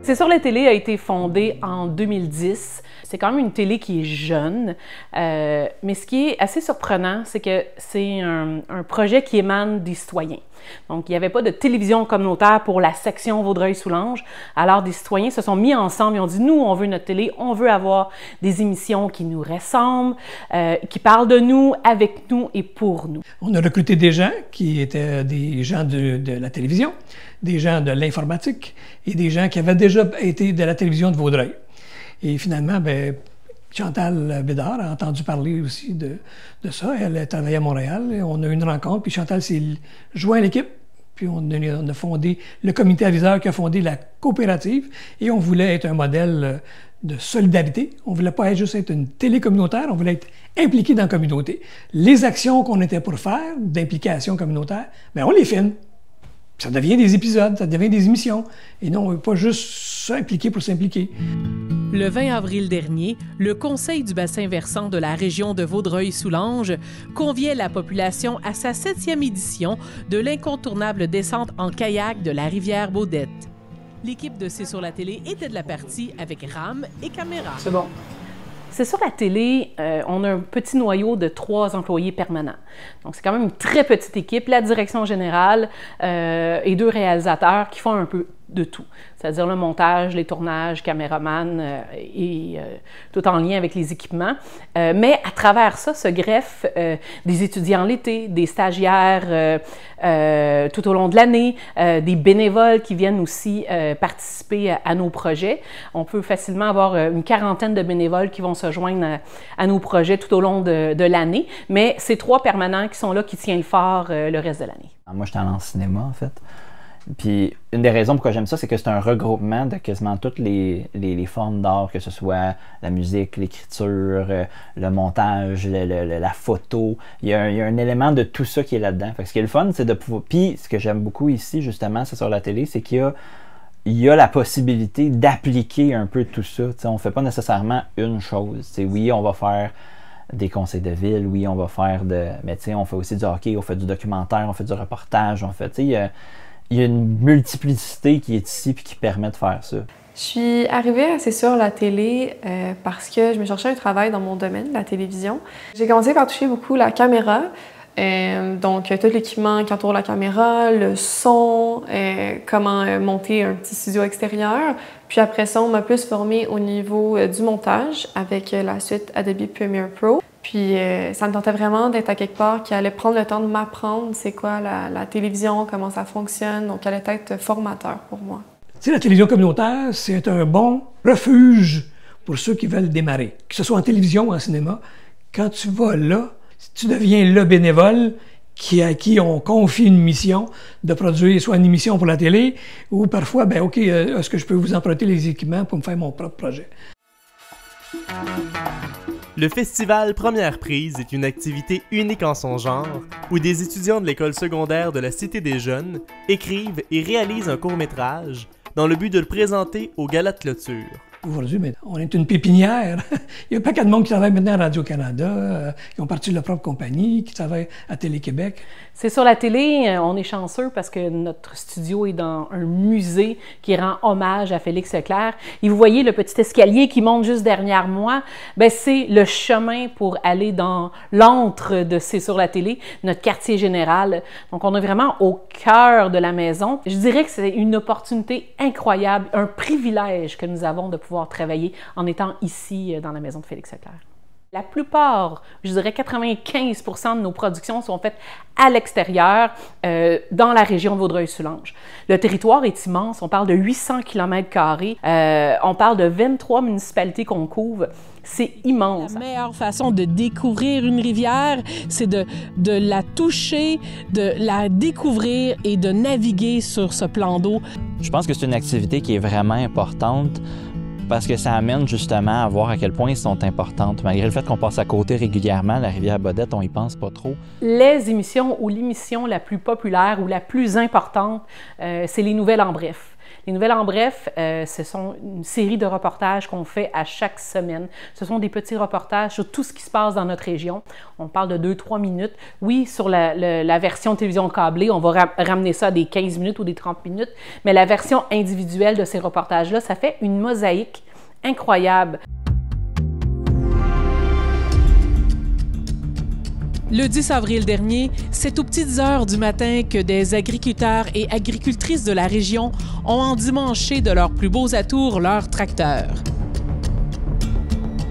C'est sur la télé a été fondée en 2010. C'est quand même une télé qui est jeune, mais ce qui est assez surprenant, c'est que c'est un projet qui émane des citoyens. Donc, il n'y avait pas de télévision communautaire pour la section Vaudreuil-Soulanges. Alors, des citoyens se sont mis ensemble et ont dit, nous, on veut notre télé, on veut avoir des émissions qui nous ressemblent, qui parlent de nous, avec nous et pour nous. On a recruté des gens qui étaient des gens de la télévision, des gens de l'informatique et des gens qui avaient déjà été de la télévision de Vaudreuil. Et finalement, bien, Chantal Bédard a entendu parler aussi de ça. Elle travaillait à Montréal. On a eu une rencontre, puis Chantal s'est joint à l'équipe. Puis on a fondé le comité aviseur qui a fondé la coopérative. Et on voulait être un modèle de solidarité. On ne voulait pas juste être une télé communautaire, on voulait être impliqué dans la communauté. Les actions qu'on était pour faire, d'implication communautaire, bien, on les filme. Ça devient des épisodes, ça devient des émissions. Et non, pas juste s'impliquer pour s'impliquer. Le 20 avril dernier, le Conseil du bassin versant de la région de Vaudreuil-Soulanges conviait la population à sa 7e édition de l'incontournable descente en kayak de la rivière Baudette. L'équipe de C'est sur la télé était de la partie avec rame et caméra. C'est bon. C'est sur la télé, on a un petit noyau de 3 employés permanents. Donc, c'est quand même une très petite équipe. La direction générale et 2 réalisateurs qui font un peu de tout, c'est-à-dire le montage, les tournages, caméraman et tout en lien avec les équipements. Mais à travers ça se greffent des étudiants l'été, des stagiaires tout au long de l'année, des bénévoles qui viennent aussi participer à nos projets. On peut facilement avoir une 40aine de bénévoles qui vont se joindre à nos projets tout au long de l'année, mais c'est 3 permanents qui sont là, qui tiennent le fort le reste de l'année. Moi, j'étais allé en cinéma, en fait. Puis, une des raisons pourquoi j'aime ça, c'est que c'est un regroupement de quasiment toutes les formes d'art, que ce soit la musique, l'écriture, le montage, la photo. Il y a un élément de tout ça qui est là-dedans. Fait que ce qui est le fun, c'est de pouvoir... Puis, ce que j'aime beaucoup ici, justement, c'est sur la télé, c'est qu'il y a la possibilité d'appliquer un peu tout ça. T'sais, on ne fait pas nécessairement une chose. T'sais, oui, on va faire des conseils de ville, oui, on va faire mais tu sais, on fait aussi du hockey, on fait du documentaire, on fait du reportage, on fait... Il y a une multiplicité qui est ici et qui permet de faire ça. Je suis arrivée assez sur la télé parce que je me cherchais un travail dans mon domaine, la télévision. J'ai commencé par toucher beaucoup la caméra, donc tout l'équipement qui entoure la caméra, le son, comment monter un petit studio extérieur. Puis après ça, on m'a plus formée au niveau du montage avec la suite Adobe Premiere Pro. Puis ça me tentait vraiment d'être à quelque part qui allait prendre le temps de m'apprendre c'est quoi la télévision, comment ça fonctionne, donc elle allait être formateur pour moi. Tu sais, la télévision communautaire, c'est un bon refuge pour ceux qui veulent démarrer, que ce soit en télévision ou en cinéma. Quand tu vas là, tu deviens le bénévole à qui on confie une mission de produire soit une émission pour la télé ou parfois, ben OK, est-ce que je peux vous emprunter les équipements pour me faire mon propre projet? Le festival Première Prise est une activité unique en son genre où des étudiants de l'école secondaire de la Cité des Jeunes écrivent et réalisent un court-métrage dans le but de le présenter au gala de clôture. Aujourd'hui, on est une pépinière. Il y a un paquet de monde qui travaille maintenant à Radio-Canada, qui ont parti de leur propre compagnie, qui travaillent à Télé-Québec. C'est sur la télé, on est chanceux parce que notre studio est dans un musée qui rend hommage à Félix Leclerc. Et vous voyez le petit escalier qui monte juste derrière moi, ben c'est le chemin pour aller dans l'antre de C'est sur la télé, notre quartier général. Donc on est vraiment au cœur de la maison. Je dirais que c'est une opportunité incroyable, un privilège que nous avons de pouvoir travailler en étant ici dans la maison de Félix Leclerc. La plupart, je dirais 95% de nos productions sont faites à l'extérieur, dans la région de Vaudreuil-Soulanges. Le territoire est immense, on parle de 800 km², on parle de 23 municipalités qu'on couvre. C'est immense. La meilleure façon de découvrir une rivière, c'est de la toucher, de la découvrir et de naviguer sur ce plan d'eau. Je pense que c'est une activité qui est vraiment importante parce que ça amène justement à voir à quel point elles sont importantes. Malgré le fait qu'on passe à côté régulièrement, la rivière Baudette, on y pense pas trop. Les émissions ou l'émission la plus populaire ou la plus importante, c'est les nouvelles en bref. Les nouvelles en bref, ce sont une série de reportages qu'on fait à chaque semaine. Ce sont des petits reportages sur tout ce qui se passe dans notre région. On parle de 2-3 minutes. Oui, sur la version télévision câblée, on va ramener ça à des 15 minutes ou des 30 minutes, mais la version individuelle de ces reportages-là, ça fait une mosaïque incroyable. Le 10 avril dernier, c'est aux petites heures du matin que des agriculteurs et agricultrices de la région ont endimanché de leurs plus beaux atours leurs tracteurs.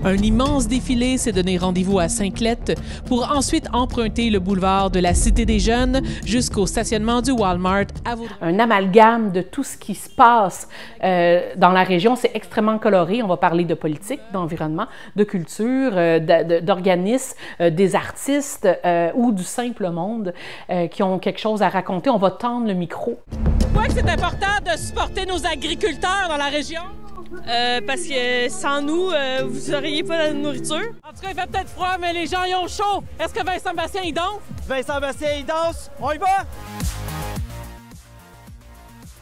Un immense défilé s'est donné rendez-vous à Sainte-Lette pour ensuite emprunter le boulevard de la Cité des Jeunes jusqu'au stationnement du Walmart à Vaudreuil. Un amalgame de tout ce qui se passe dans la région, c'est extrêmement coloré. On va parler de politique, d'environnement, de culture, d'organismes, des artistes ou du simple monde qui ont quelque chose à raconter. On va tendre le micro. Pourquoi c'est important de supporter nos agriculteurs dans la région? Parce que sans nous, vous n'auriez pas la nourriture. En tout cas, il fait peut-être froid, mais les gens y ont chaud. Est-ce que Vincent Bastien, il danse? Vincent Bastien, il danse. On y va?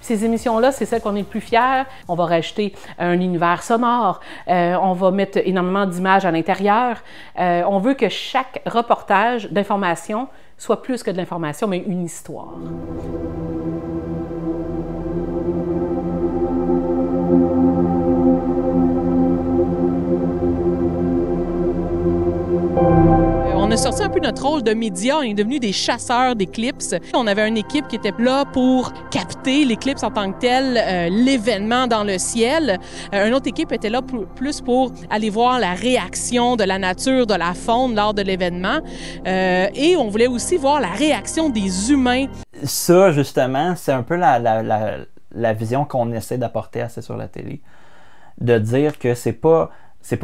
Ces émissions-là, c'est celles qu'on est le plus fiers. On va rajouter un univers sonore. On va mettre énormément d'images à l'intérieur. On veut que chaque reportage d'information soit plus que de l'information, mais une histoire. On a sorti un peu notre rôle de média, on est devenus des chasseurs d'éclipses. On avait une équipe qui était là pour capter l'éclipse en tant que tel, l'événement dans le ciel. Une autre équipe était là plus pour aller voir la réaction de la nature, de la faune lors de l'événement. Et on voulait aussi voir la réaction des humains. Ça, justement, c'est un peu la vision qu'on essaie d'apporter assez sur la télé. De dire que c'est pas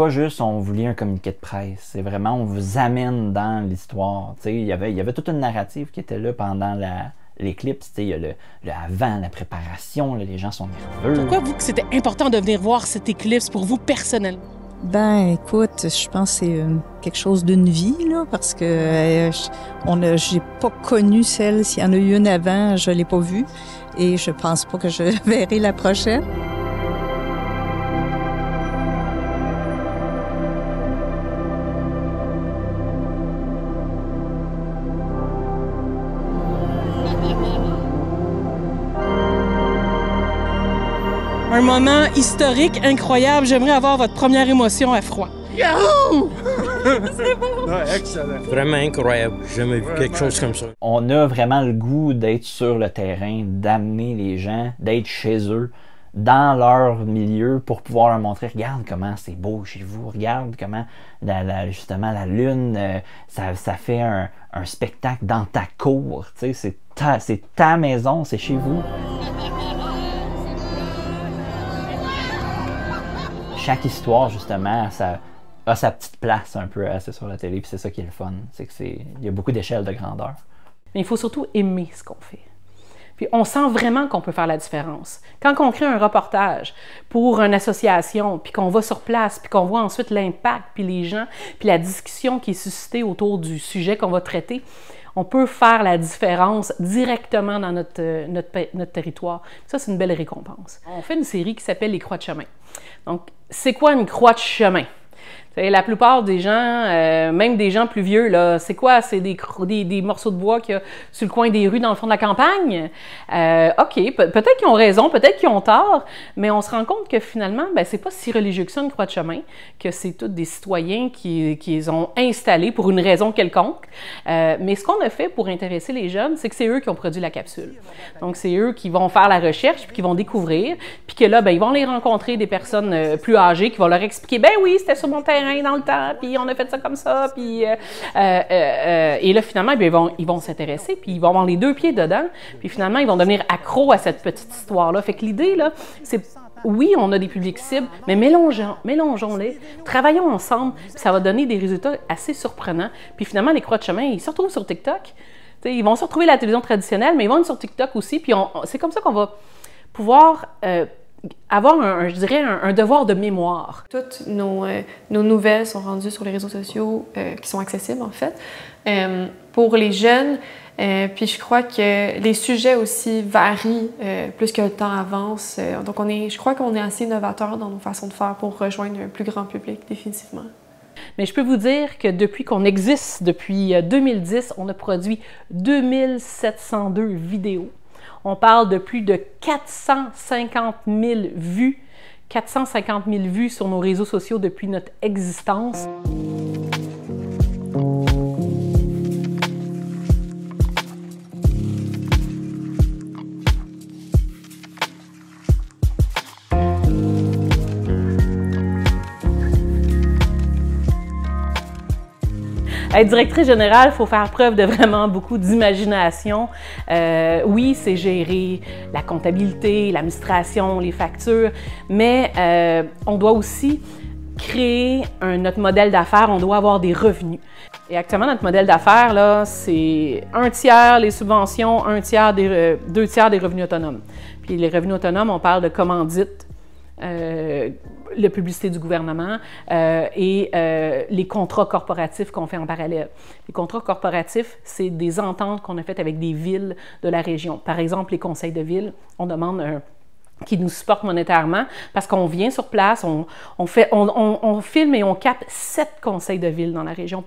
juste on vous lit un communiqué de presse, c'est vraiment on vous amène dans l'histoire. Il y avait toute une narrative qui était là pendant l'éclipse. Il y a le avant, la préparation, là, les gens sont nerveux. Pourquoi vous que c'était important de venir voir cette éclipse pour vous personnellement? Ben, écoute, je pense que c'est quelque chose d'une vie, là, parce que j'ai pas connu celle, s'il y en a eu une avant, je l'ai pas vue, et je pense pas que je verrai la prochaine. Un moment historique, incroyable. J'aimerais avoir votre première émotion à froid. Yahoo! C'est bon! Ouais, excellent. Vraiment incroyable. J'ai jamais vu quelque chose comme ça. On a vraiment le goût d'être sur le terrain, d'amener les gens, d'être chez eux, dans leur milieu pour pouvoir leur montrer, regarde comment c'est beau chez vous, regarde comment justement la lune, ça fait un spectacle dans ta cour. Tu sais, c'est ta maison, c'est chez vous. Chaque histoire, justement, ça a sa petite place un peu assez sur la télé, puis c'est ça qui est le fun. Il y a beaucoup d'échelles de grandeur. Mais il faut surtout aimer ce qu'on fait. Puis on sent vraiment qu'on peut faire la différence. Quand on crée un reportage pour une association, puis qu'on va sur place, puis qu'on voit ensuite l'impact, puis les gens, puis la discussion qui est suscitée autour du sujet qu'on va traiter, on peut faire la différence directement dans notre territoire. Ça, c'est une belle récompense. On fait une série qui s'appelle Les Croix de chemin. Donc, c'est quoi une croix de chemin? La plupart des gens, même des gens plus vieux, là, c'est quoi? C'est des morceaux de bois qu'il y a sur le coin des rues dans le fond de la campagne? OK, peut-être qu'ils ont raison, peut-être qu'ils ont tort, mais on se rend compte que finalement, ben, c'est pas si religieux que ça, une croix de chemin, que c'est tous des citoyens qui les ont installés pour une raison quelconque. Mais ce qu'on a fait pour intéresser les jeunes, c'est que c'est eux qui ont produit la capsule. Donc, c'est eux qui vont faire la recherche, puis qui vont découvrir, puis que là, ben, ils vont les rencontrer des personnes plus âgées qui vont leur expliquer, ben oui, c'était sur mon terrain dans le temps, puis on a fait ça comme ça, puis et là finalement ils vont s'intéresser, puis ils vont avoir les deux pieds dedans, puis finalement ils vont devenir accros à cette petite histoire-là. Fait que l'idée là, c'est oui, on a des publics cibles, mais mélangeons-les, travaillons ensemble, puis ça va donner des résultats assez surprenants. Puis finalement les croix de chemin, ils se retrouvent sur TikTok. T'sais, ils vont se retrouver à la télévision traditionnelle, mais ils vont être sur TikTok aussi, puis c'est comme ça qu'on va pouvoir avoir, je dirais, un devoir de mémoire. Toutes nos nouvelles sont rendues sur les réseaux sociaux qui sont accessibles, en fait, pour les jeunes. Puis je crois que les sujets aussi varient plus que le temps avance. Donc je crois qu'on est assez innovateur dans nos façons de faire pour rejoindre un plus grand public, définitivement. Mais je peux vous dire que depuis qu'on existe, depuis 2010, on a produit 2702 vidéos. On parle de plus de 450 000 vues, 450 000 vues sur nos réseaux sociaux depuis notre existence. Être directrice générale, il faut faire preuve de vraiment beaucoup d'imagination. Oui, c'est gérer la comptabilité, l'administration, les factures, mais on doit aussi créer notre modèle d'affaires, on doit avoir des revenus. Et actuellement, notre modèle d'affaires, là, c'est 1/3 les subventions, 2 tiers des revenus autonomes. Puis les revenus autonomes, on parle de commandites, la publicité du gouvernement et les contrats corporatifs qu'on fait en parallèle. Les contrats corporatifs, c'est des ententes qu'on a faites avec des villes de la région. Par exemple, les conseils de ville, on demande qui nous supportent monétairement parce qu'on vient sur place, on filme et on capte 7 conseils de ville dans la région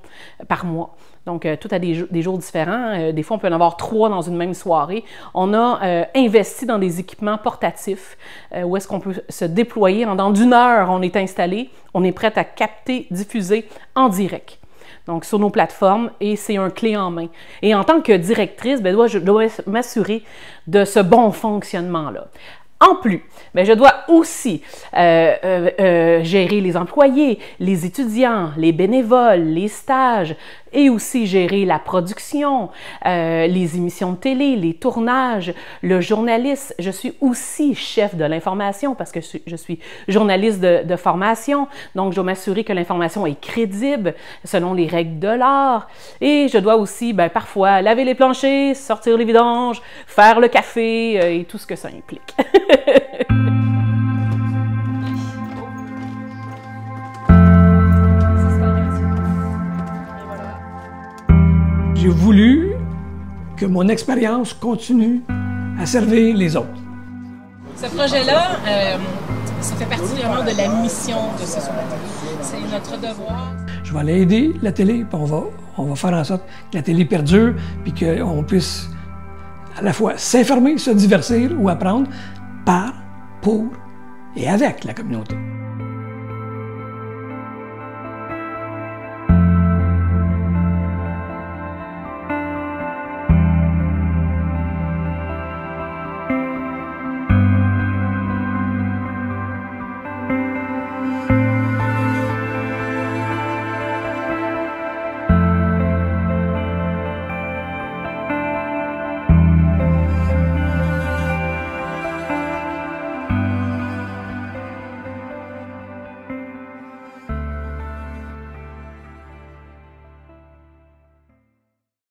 par mois. Donc, tout a des jours différents. Des fois, on peut en avoir 3 dans une même soirée. On a investi dans des équipements portatifs où est-ce qu'on peut se déployer. Dans d'1 heure, on est installé, on est prêt à capter, diffuser en direct. Donc, sur nos plateformes, et c'est un clé en main. Et en tant que directrice, je dois m'assurer de ce bon fonctionnement-là. En plus, je dois aussi gérer les employés, les étudiants, les bénévoles, les stages et aussi gérer la production, les émissions de télé, les tournages, le journaliste. Je suis aussi chef de l'information parce que je suis journaliste de formation. Donc, je dois m'assurer que l'information est crédible selon les règles de l'art. Et je dois aussi, parfois, laver les planchers, sortir les vidanges, faire le café et tout ce que ça implique. J'ai voulu que mon expérience continue à servir les autres. Ce projet-là, ça fait partie vraiment de la mission de ce soir. C'est notre devoir. Je vais aller aider la télé, puis on va faire en sorte que la télé perdure, puis qu'on puisse à la fois s'informer, se divertir ou apprendre par, pour et avec la communauté.